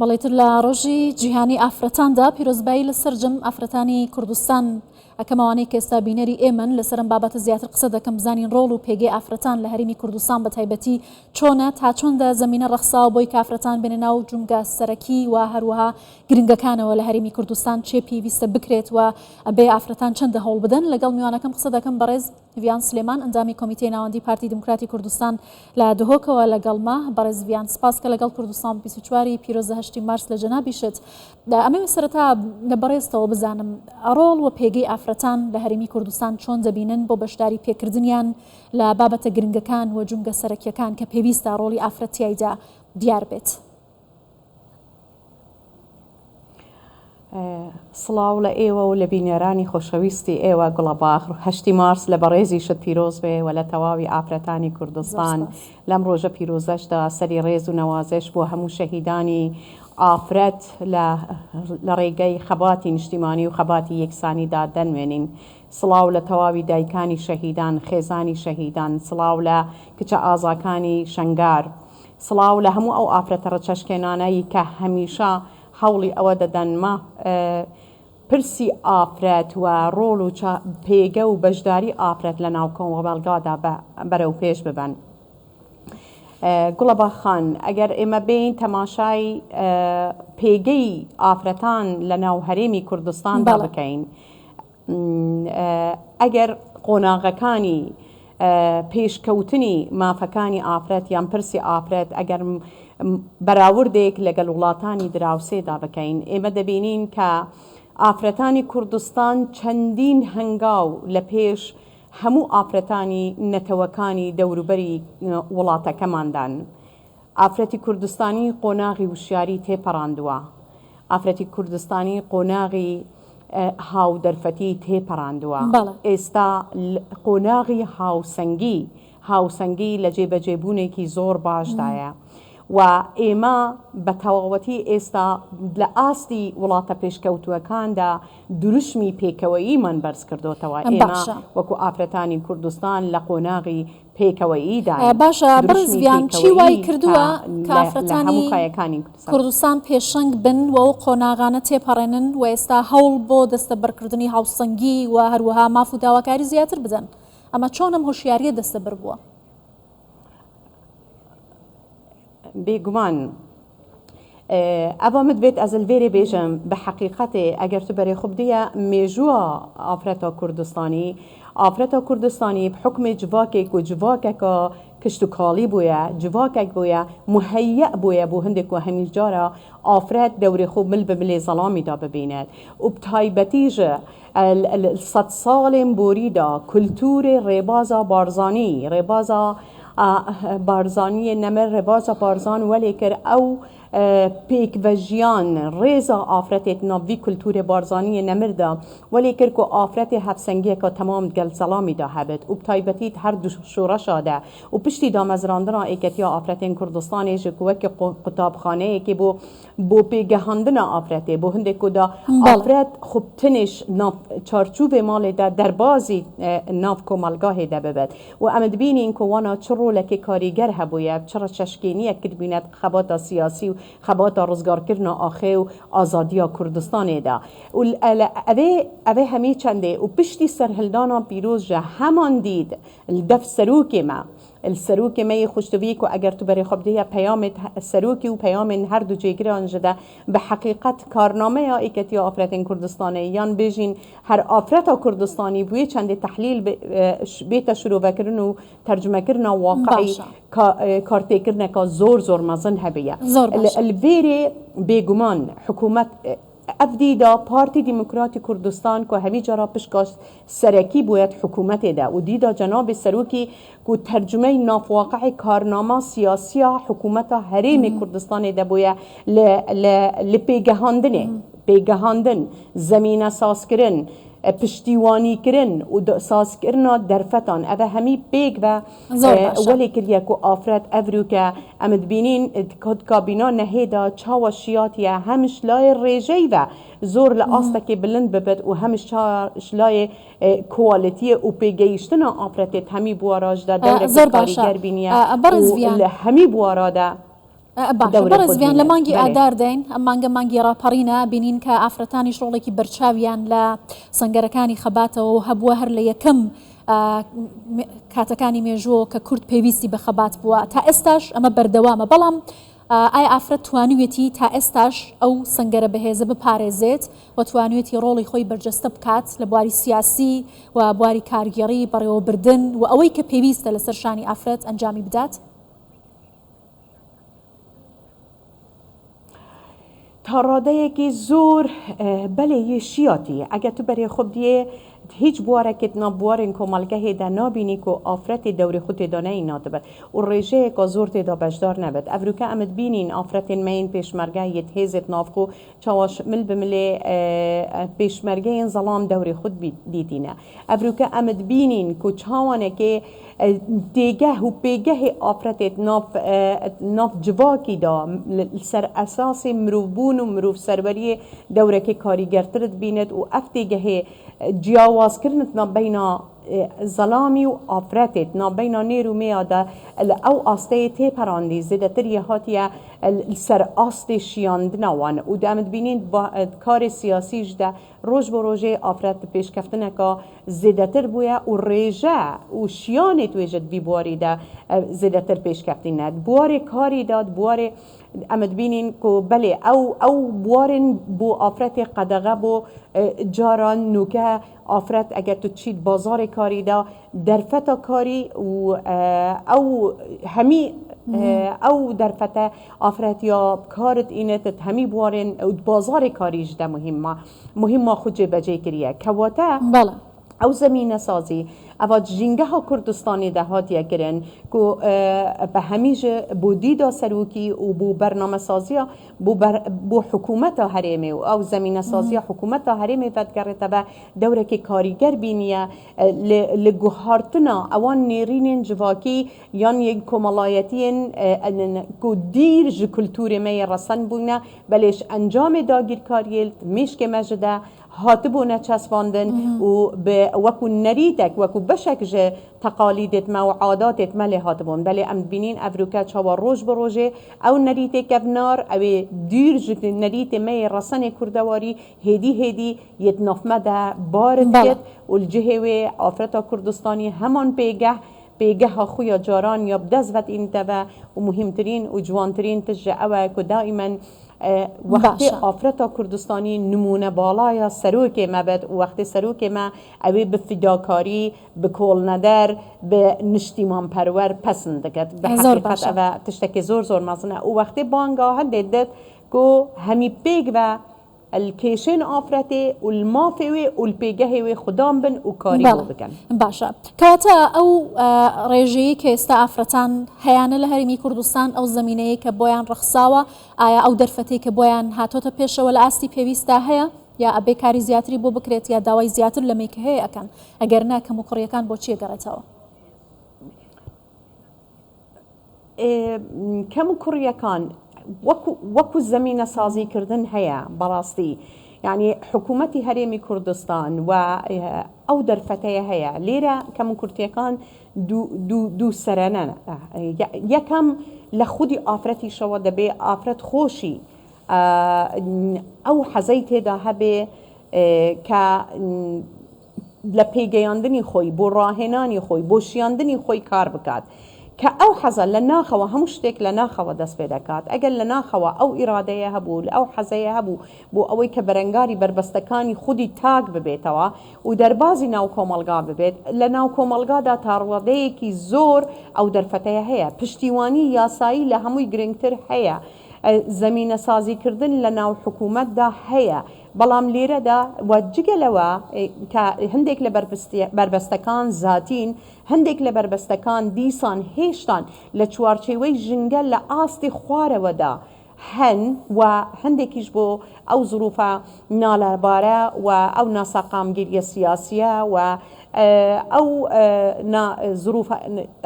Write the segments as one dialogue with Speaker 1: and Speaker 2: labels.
Speaker 1: بەڵێتر لە ڕۆژی جیهانی ئافرەتاندا پیرۆزبایی لەسەر جەم ئافرەتانی کوردستان ئەکەمەوانەی کە ئێستا بینەری ئێمەن لەسەرم بابەتە زیاتر قسە دەکەم بزانین ڕۆڵ و پێگەی ئافرەتان لە هەرێمی کوردستان بە تایبەتی چۆنە تا چۆندە زەمینە ڕەخساوە بۆی کە ئافرەتان بێنە ناو جونگە سەرەکی و هەروەها گرنگەکانەوە لە هەرێمی کوردستان چێ پێویستە بکرێت و ئەبێ ئافرەتان چەندە هەوڵ بدەن. لەگەڵ میوانەکەم قسە دەکەم بەڕێز ڤیان سلێمان ئەندامی کۆمیتەی ناوەندی پارتی دموکراتی کوردستان لە دهۆکەوە لەگەڵما. بەڕێز ڤیان سپاس کە لەگەڵ کوردستان 24 پیرۆزە 8 مارس لە جەنابیشت. ئەمە سەرەتا لە بەڕێزتەوە بزانم ڕۆڵ و پێگەی ئافرەتان لە هەرێمی کوردستان چۆن دەبینن بۆ بەشداری پێکردنیان لە بابەتە گرنگەکان و جونگە سەرەکیەکان کە پێویستە ڕۆڵی ئافرەتیایدا دیار بێت.
Speaker 2: سڵاو لە ئێوە و لە بینێرانی خۆشەویستی ئێوە گوڵەباخ 8 مارس لە بەڕێزی شت پیرۆز بێ و لە تەواوی ئافرەتانی کوردستان لەم ڕۆژە پیرۆزەشدا سەری ڕێز و نەوازش بۆ هەموو شەهیدانی ئافرەت لە ڕێگەی خەباتی نیشتیمانی و خەباتی یەکسانیدا دەنوێنین. سڵاو لە تەواوی دایکانی شەهیدان، خێزانی شەهیدان، سڵاو لە کچە ئازاکانی شەنگار، سڵاو لە هەموو ئەو ئافرەتە ڕەچەشکێنانەی کە هەمیشە هەوڵی ئەوە دەدەنمە پرسی ئافرەت و ڕۆڵ و پێگە و بەشداری ئافرەت لە ناو کۆمەڵگادا بەرەو پێش ببەن. گوڵەباخان ئەگەر ئێمە بین تەماشای پێگەی ئافرەتان لە ناو هەرێمی کوردستاندا بکەین، ئەگەر قۆناغەکانی پێشکەوتنی مافەکانی ئافرەت یان پرسی ئافرەت ئەگەر بەراوردێک لەگەڵ وڵاتانی دراوسێدا بکەین، ئێمە دەبینین کە ئافرەتانی کوردستان چەندین هەنگاو لە پێش هەموو ئافرەتانی نەتەوەکانی دەوروبەری وڵاتەکەماندان. ئافرەتی کوردستانی قۆناغی وشیاری تێپەڕاندووە، ئافرەتی کوردستانی قۆناغی هاودەرفەتی تێپەڕاندووە، ئێستا قۆناغی هاوسەنگی لە جێبەجێبوونێکی زۆر باشدایە و ئێمە بە تەواوەتی ئێستا لە ئاستی وڵاتە پێشکەوتووەکاندا دروشمی پێکەوەییمان بەرز کردوتەوە. ئێمە وەکو ئافرەتانی کوردستان لە قۆناغی پێکەوەییدا.
Speaker 1: باشە بەڕێز ڤیان چی وای کردووە کە ئافرەتانی کوردستان پێشەنگ بن و ئەو قۆناغانە تێپەڕێنن و ئێستا هەوڵ بۆ دەستە بەرکردنی هاوسەنگی و هەروەها ماف و داواکاری زیاتر بدەن؟ ئەمە چۆن ئەم هۆشیاریە دەستە بەر بووە؟
Speaker 2: بێگومان ئەوە مدبێت ئەزلڤێرێ بێژم بە حەقیقەتێ ئەگەر تو بەرێ خوبدیە مێژووە ئافرەتە کوردستانی بحکمێ جڤاکێک و جڤاکێکە کشت و کاڵی بووە، جڤاکێک بووە مهەیە بووە بۆ هەندێک و هەمیش جارە ئافرەت دەورێ خوب مل بملێ زەڵامیدا ببینێت و بتایبەتیژە 100 ساڵێن بۆریدا کولتورێ ڕێبازە بارزانیە نەمەر ڕێبازە بارزان وەلێ کرد ئەو پێکڤەژیان ڕێزە ئافرەتێت ناوی کولتورێ بارزانیە نەمردا وەلێ کرد و ئافرەتێ هەفسەنگیەکە تەمام گەل سەڵامیدا هەبێت و بتایبەتیت هەردوو شۆڕەشادا و پشتی دامەزراندنا ئێکەتیا ئافرەتێن کوردستانێژ وەکە قوتابخانەیەکی بۆ پێگەهاندنە ئافرەتێ بۆ هەندێک ودا ئافرەت خوبتنش چارچوبێ ماڵێدا دەربازی ناو کۆمەلگاهێدا ببێت و ئەمە دبینین کە وانە چ ڕۆلێکی کاریگەر هەبوویە چڕە چەشکێنیە کردبینێت خەباتە سیاسی و خەباتە ڕزگارکردنە ئاخێ و ئازادیە کوردستانێدا و ئەوێ هەمی چەندێ و پشتی سەرهەلدانا پیرۆزژە هەمان دید دەف سەرۆکێمە السەرۆکێمەی خوشتویک و ئەگەر تو بەرێ خۆبدەیە پەیامێت سەرۆکی و پەیامێن هەردوو جێگرانژەدا بە حەقیقەت کارنامەیە ئێکەتیا ئافرەتین کوردستانی یان بێژین هەر ئافرەتە کوردستانی بووی چەندێ تەحلیل بێتە شروڤەکردن و تەرجمەکردنە واقعی کارتێکردنێکە زۆر مەزن هەبەیە الڤێرێ بێگومان حکوومەت ئەفدیدا پارتی دیموکراتی کوردستان که همی جارا پشکاش سرکی باید حکومتێدا و دیدا جناب سروکی که ترجمه نافواقع کارنامه سیاسی حکومت هریم کوردستان دا باید لپیگهاندن زمین سازکردن پشتیوانی کردن و سازکردن درفتان اوه همی پیگ و ولی کریه که آفرت افرو که امد بینین کد کابینا نهیدا چاوشیاتی همش لای ریجی و زور لآسته که بلند ببد و همش لای کوالیتی و پیگیشتن آفرتت همی بواراج دا دور کاریگر بینیه و همی بوارا دا
Speaker 1: بەڕێز ڤیان لە مانگی ئادار دەین ئەم مانگە مانگی ڕاپەڕینە بینین کە ئافرەتانیش ڕۆڵێکی بەرچاویان لە سەنگەرەکانی خەباتەوە و هەبووە هەر لە یەکەم کاتەکانی مێژووە کە کورد پێویستی بە خەبات بووە تا ئێستاش ئەمە بەردەوامە بەڵام ئایا ئافرەت توانوێتی تا ئێستاش ئەو سەنگەرە بەهێزە بپارێزێت و توانوێتی ڕۆڵی خۆی بەرجەستە بکات لە بواری سیاسی و بواری کارگەڕی بەڕێوەبردن و ئەوەی کە پێویستە لەسەر شانی ئافرەت ئەنجامی بدات؟
Speaker 2: تا ڕادەیەکی زۆر بەلێ یەشیاتی ئەگە تو بەرێ خۆ بدیێ هیچ بوارێکت نابوارین کۆمەڵگە هێدا نابینی و ئافرەتی دەوری خۆ تێدانەی ناتبێت و ڕێژەیەکە زۆر تێدا بەشدار نەبێت ئەڤروکە ئەمت بینین ئافرەتێن مەین پێشمەرگە یەت هێزت نافخۆ چاواش مل بملێ پێشمەرگەیەن زەڵام دەوری خۆت دیتینە ئەڤروکە ئەمت بینین و چاوانێکێ تێگە و پێگەهی ئافرەتێت ناف جواکیدا سەر ئەساسی مرۆڤبوون و مرۆڤ سەروەریە دەورەکەی کاریگەرترت بینێت و ئەف تێگەهێ جیاوازکردنت نابەینا زەلامی و ئافرەتێت نابەینا نێر و مێیادا ئەو ئاستەیە تێپەڕاندی زێدەتر یەهاتیە سەر ئاستی شیاندنەوان و دەمت بینین کاری سیاسیشدا ڕۆژ بۆ ڕۆژێ ئافرەت پێشکەفتنەکە زێدەتر بووە و ڕێژە و شیانێت توێژت بی بواریدا زێدەتر پێشکەفتینەت بوارێ کاریداد بوارێ ئەمت بینین کۆ بەلێ ئەو بوارن بۆ ئافرەتی قەدەغە بۆ جاران نوکە ئافرەت ئەگەر تو چیت بازارێ کاریدا دەرفەتە کاری و ئەو هەمی ئەو دەرفەتە ئافرەت یا کارت ئینێتت هەمی بوارێن بازارێ کاریشدا مهمە خو جێبەجێ کریە کەواتە ئەو زمینە سازی ئەوە ژینگەها کوردستانی داهاتیە کرن کو بە هەمیژە بۆ دیدا سەرۆکی و بۆ بەرنامە سازیە بۆ حکوومەتە هەرێمێ و ئەو زمینە سازیە حکوومەتە هەرێمێ بەدگەڕێتە بە دەورێکی کاریگەر بینیە لە گوهارتنە ئەوان نێرینێن جواکی یان یەک کۆمەڵایەتیên کو دیر ji کولتورê me yê resan bûne belêş encamê dagîrkariyê mêşkê me ji de هاتبونا چسباندن و به وکو نریتک وکو بشک جه تقالیدت ما و عاداتت ما لی هاتبون بله ام بینین افریقا چاوا روز بروزه او نریت کبنار او دیر جه نریت ما رسن کردواری هدی یتنافمه ده بارد کد و الجهه و آفرتا کردستانی همان پیگه ها خویا جاران یا بدزوت این تبا و مهمترین و جوانترین تجه اوه که دائما وقتی آفرتا کردستانی نمونه بالای سروک ما بد و وقتی سروک ما اوی به فداکاری به کول ندر به نشتیمان پرور پسند کرد به حقیقت اوه تشتکی زور مزنه و وقتی بانگاه هدیدت که همی پیگ و الکیشن آفرەتێ و المافێوێ و الپێگەهێوێ خوددام بن و کاری بۆ بکەن
Speaker 1: باشە کەواتە ئەو ڕێژەیە کە ئێستا ئافرەتان هەیانە لە هەرێمی کوردستان ئەو زمینەیە کە بۆیان ڕەخساوە ئایا ئەو دەرفەتەی کە بۆیان هاتۆتە پێشەوە لە ئاستی پێویستە هەیە یا ئەبێ کاری زیاتری بۆ بکرێت یا داوای زیاتر لەمەی کە هەیە ئەکەن ئەگەر نا کەم و کوڕیەکان بۆ چیە گەڕێتەوە
Speaker 2: کەم و کوڕیەکان وەکو زمینە سازیکردن هەیە بەڕاستی یعنی حکوومەتی هەرێمی کوردستان و ئەو دەرفەتەیە هەیە لێرە کەم و کورتیەکان دوو سەرەنە یەکەم لە خودی ئافرەتیشەوە دەبێ ئافرەت خۆشی ئەو حەزەی تێدا هەبێ کە لە پێگەیاندنی خۆی بۆ ڕاهێنانی خۆی بۆ شیاندنی خۆی کار بکات کە ئەو حەزە لە ناخەوە هەموو شتێک لە ناخەوە دەست پێ دەکات ئەگەر لە ناخەوە ئەو ئیرادەیە هەبوو ئەو حەزەیە هەبوو بۆ ئەوەی کە بەرەنگاری بربەستەکانی خودی تاک ببێتەوە و دەربازی ناو کۆمەلگا ببێت لە ناو کۆمەلگادا تاڕوەدەیەکی زۆر ئەو دەرفەتەیە هەیە پشتیوانی یاسایی لە هەمووی گرنگتر هەیە زمینە سازیکردن لە ناو حکوومەتدا هەیە بەڵام لێرەدا وەجگەلەوە کە هەندێک لە بربەستەکان زاتین هەندێک لە بربەستەکان دیسان هێشتان لە چوارچێوەی ژنگە لە ئاستی خوارەوەدا هەن و هەندێکیش بۆ ئەو زروفە نالەبارە و ئەو ناساقامگیریە سیاسیە و ئەو زروفە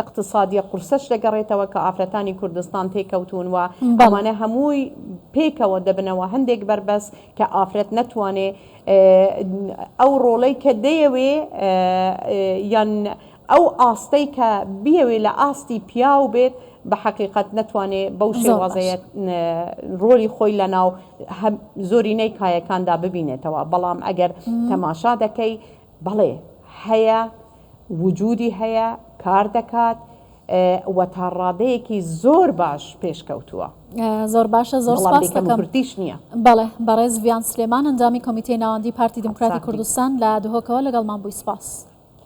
Speaker 2: اقتصادیە قورسەش دەگەڕێتەوە کە ئافرەتانی کوردستان تێکەوتون و ئەوانە هەمووی پێکەوە دەبنەوە هەندێک بربەس کە ئافرەت نەتوانێ ئەو ڕۆڵەی کە دەیەوێ یان ئەو ئاستەی کە بیەوێ لە ئاستی پیاو بێت بە حقیقت نتوانێت بەو شێوازەیە ڕۆلی خۆی لە ناو زۆرینەی کایەکاندا ببینێتەوە بەڵام ئەگەر تەماشا دەکەی بەڵێ هەیە وجودی هەیە کار دەکات و تا ڕادەیەکی زۆر باش پێشکەوتووە
Speaker 1: زۆر باشە زۆر سپاس دەکەم
Speaker 2: کورتیش نییە
Speaker 1: بەڵێ بەڕێز ڤیان سلێمان ئەنجامی کۆمیتەی ناوەندی پارتی دموکراتی کوردستان لە دهۆکەوە لەگەڵمان بووی سپاس